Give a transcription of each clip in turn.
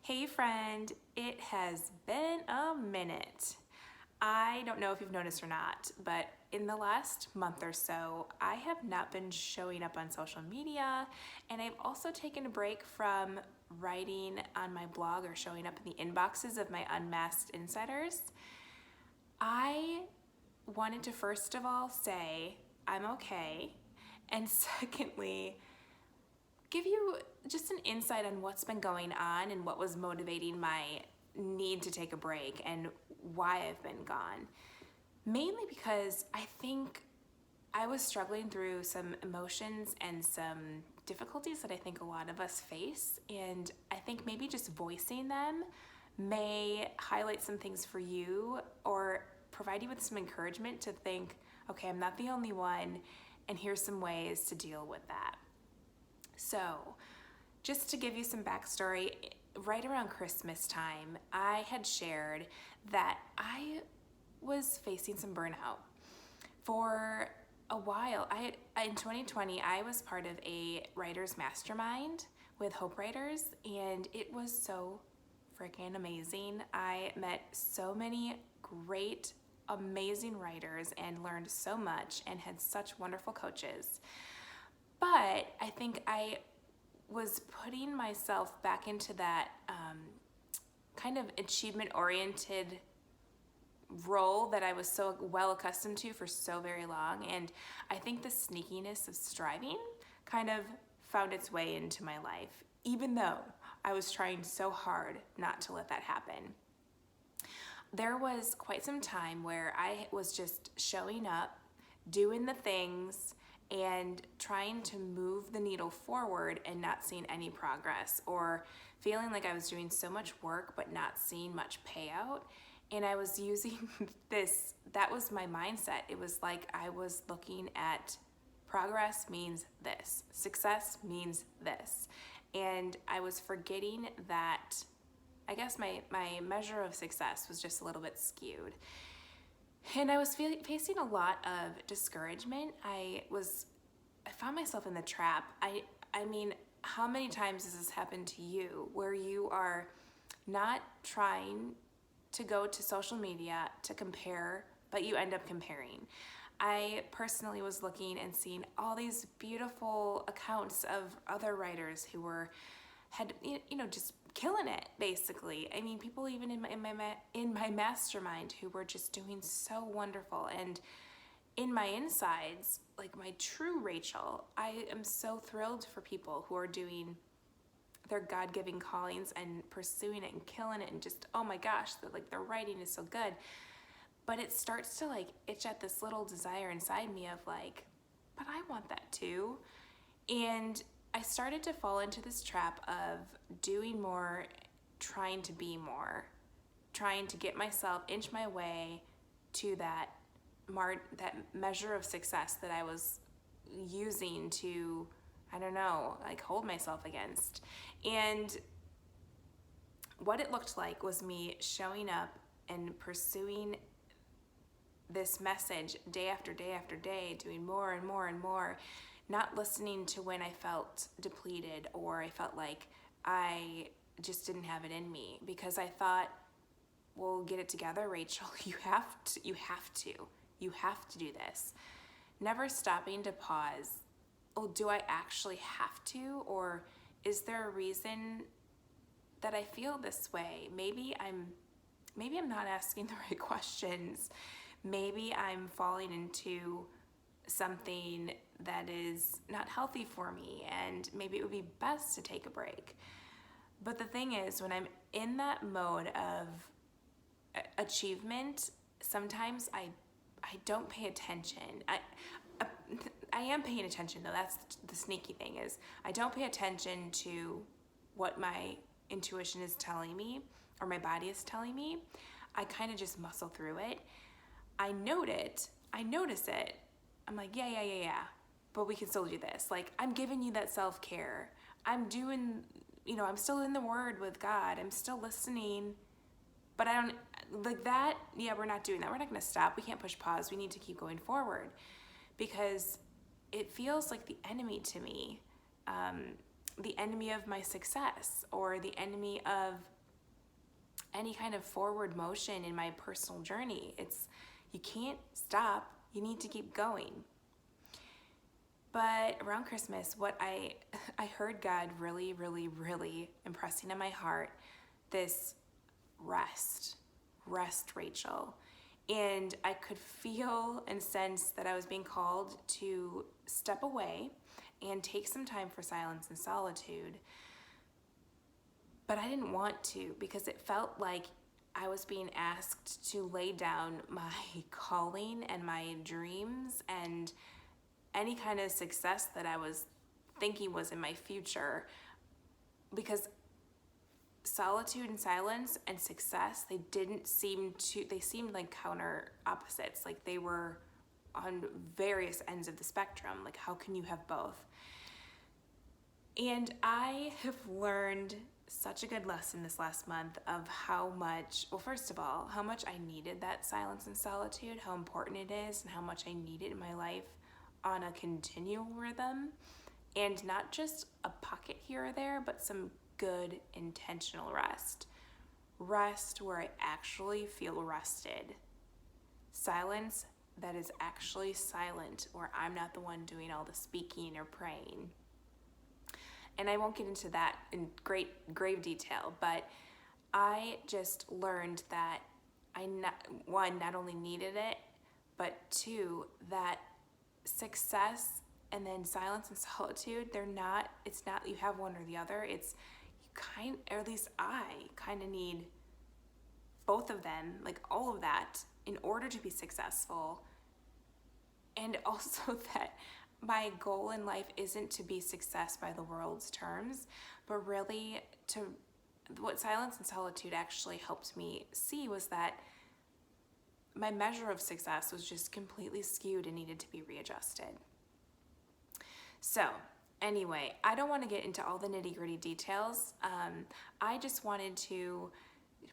Hey friend, it has been a minute. I don't know if you've noticed or not, but in the last month or so, I have not been showing up on social media, and I've also taken a break from writing on my blog or showing up in the inboxes of my unmasked insiders. I wanted to first of all say I'm okay, and secondly, give you just an insight on what's been going on and what was motivating my need to take a break and why I've been gone. Mainly because I think I was struggling through some emotions and some difficulties that I think a lot of us face, and I think maybe just voicing them may highlight some things for you or provide you with some encouragement to think, okay, I'm not the only one, and here's some ways to deal with that. So, just to give you some backstory, right around Christmas time, I had shared that I was facing some burnout. For a while, in 2020, I was part of a writer's mastermind with Hope Writers, and it was so freaking amazing. I met so many great, amazing writers and learned so much and had such wonderful coaches. But I think I was putting myself back into that kind of achievement-oriented role that I was so well accustomed to for so very long. And I think the sneakiness of striving kind of found its way into my life, even though I was trying so hard not to let that happen. There was quite some time where I was just showing up, doing the things, and trying to move the needle forward and not seeing any progress, or feeling like I was doing so much work but not seeing much payout. And I was using this, that was my mindset. It was like I was looking at progress means this, success means this. And I was forgetting that I guess my measure of success was just a little bit skewed. And I was facing a lot of discouragement. I found myself in the trap. I mean, how many times has this happened to you where you are not trying to go to social media to compare, but you end up comparing? I personally was looking and seeing all these beautiful accounts of other writers who had just killing it, basically. I mean, people even in my mastermind who were just doing so wonderful. And in my insides, like my true Rachel, I am so thrilled for people who are doing their God-given callings and pursuing it and killing it, and just, oh my gosh, their writing is so good. But it starts to itch at this little desire inside me of but I want that too. And I started to fall into this trap of doing more, trying to be more, trying to get myself, inch my way to that measure of success that I was using to, I don't know, hold myself against. And what it looked like was me showing up and pursuing this message day after day after day, doing more and more and more, not listening to when I felt depleted or I felt like I just didn't have it in me, because I thought, well, get it together, Rachel. You have to do this. Never stopping to pause. Oh, do I actually have to? Or is there a reason that I feel this way? Maybe I'm not asking the right questions. Maybe I'm falling into something that is not healthy for me, and maybe it would be best to take a break. But the thing is, when I'm in that mode of achievement, sometimes I don't pay attention. I am paying attention, though. That's the sneaky thing, is I don't pay attention to what my intuition is telling me or my body is telling me. I kind of just muscle through it. I notice it. I'm like, yeah, but we can still do this. I'm giving you that self-care. I'm doing, I'm still in the Word with God. I'm still listening, but I don't, that, yeah, we're not doing that. We're not going to stop. We can't push pause. We need to keep going forward, because it feels like the enemy to me. the enemy of my success or the enemy of any kind of forward motion in my personal journey. You can't stop, you need to keep going. But around Christmas, what I heard God really, really, really impressing on my heart, this rest, Rachel. And I could feel and sense that I was being called to step away and take some time for silence and solitude. But I didn't want to, because it felt like I was being asked to lay down my calling and my dreams and any kind of success that I was thinking was in my future, because solitude and silence and success, they seemed like counter opposites, like they were on various ends of the spectrum. Like, how can you have both? And I have learned such a good lesson this last month of how much, well, first of all, how much I needed that silence and solitude, how important it is, and how much I need it in my life on a continual rhythm, and not just a pocket here or there, but some good intentional rest where I actually feel rested, silence that is actually silent, where I'm not the one doing all the speaking or praying. And I won't get into that in grave detail, but I just learned that I not only needed it, but two, that success and then silence and solitude, it's not you have one or the other. Or at least I kind of need both of them, like all of that, in order to be successful. And also that my goal in life isn't to be success by the world's terms, but really what silence and solitude actually helped me see was that my measure of success was just completely skewed and needed to be readjusted. So anyway, I don't want to get into all the nitty-gritty details. I just wanted to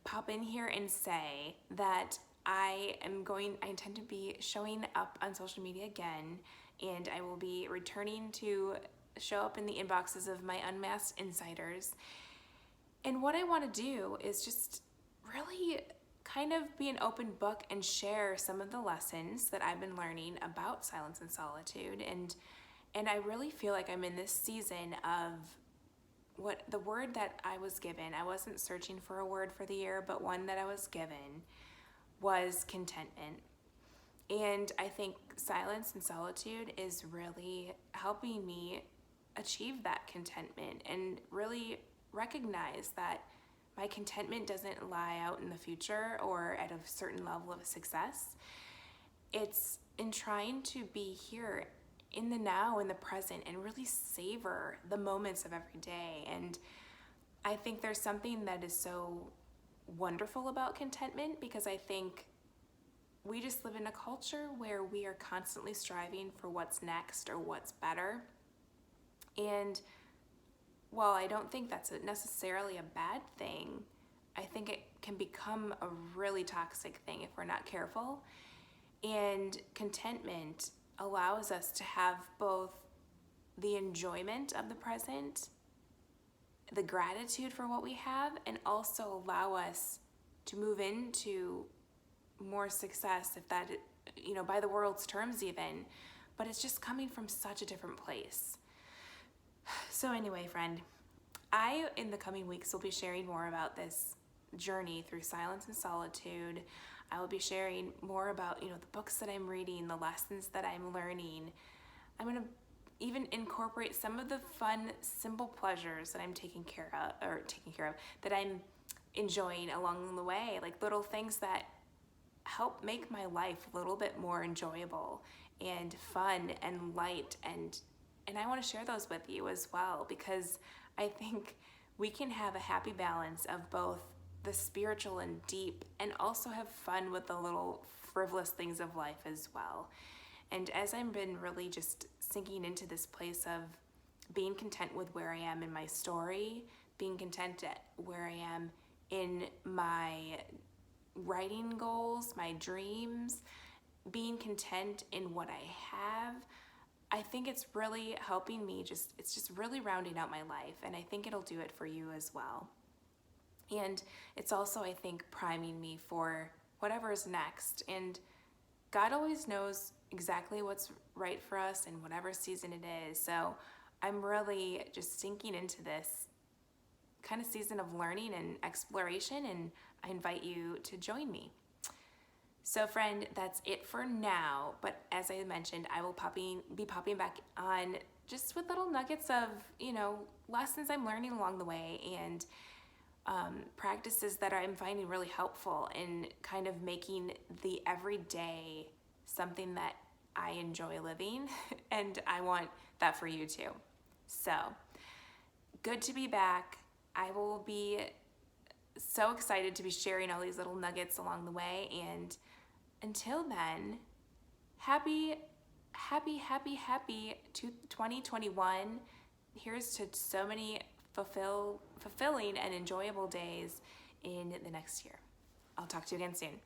pop in here and say that I intend to be showing up on social media again, and I will be returning to show up in the inboxes of my unmasked insiders. And what I want to do is just really kind of be an open book and share some of the lessons that I've been learning about silence and solitude. And I really feel like I'm in this season of what the word that I was given. I wasn't searching for a word for the year, but one that I was given was contentment. And I think silence and solitude is really helping me achieve that contentment and really recognize that my contentment doesn't lie out in the future or at a certain level of success. It's in trying to be here in the now, in the present, and really savor the moments of every day. And I think there's something that is so wonderful about contentment, because I think we just live in a culture where we are constantly striving for what's next or what's better. And while I don't think that's necessarily a bad thing, I think it can become a really toxic thing if we're not careful. And contentment allows us to have both the enjoyment of the present, the gratitude for what we have, and also allow us to move into more success, if that, by the world's terms even, but it's just coming from such a different place. So anyway, friend, I, in the coming weeks, will be sharing more about this journey through silence and solitude. I will be sharing more about, the books that I'm reading, the lessons that I'm learning. I'm going to even incorporate some of the fun, simple pleasures that I'm taking care of, that I'm enjoying along the way, like little things that help make my life a little bit more enjoyable and fun and light. And I want to share those with you as well, because I think we can have a happy balance of both the spiritual and deep, and also have fun with the little frivolous things of life as well. And as I've been really just sinking into this place of being content with where I am in my story, being content at where I am in my writing goals, my dreams, being content in what I have, I think it's really helping me, it's just really rounding out my life, and I think it'll do it for you as well. And it's also, I think, priming me for whatever is next. And God always knows exactly what's right for us in whatever season it is. So I'm really just sinking into this kind of season of learning and exploration, and I invite you to join me. So friend, that's it for now. But as I mentioned, I will be popping back on just with little nuggets of, lessons I'm learning along the way, and practices that I'm finding really helpful in kind of making the everyday something that I enjoy living. And I want that for you too. So good to be back. I will be so excited to be sharing all these little nuggets along the way. And until then, happy 2021. Here's to so many fulfilling and enjoyable days in the next year. I'll talk to you again soon.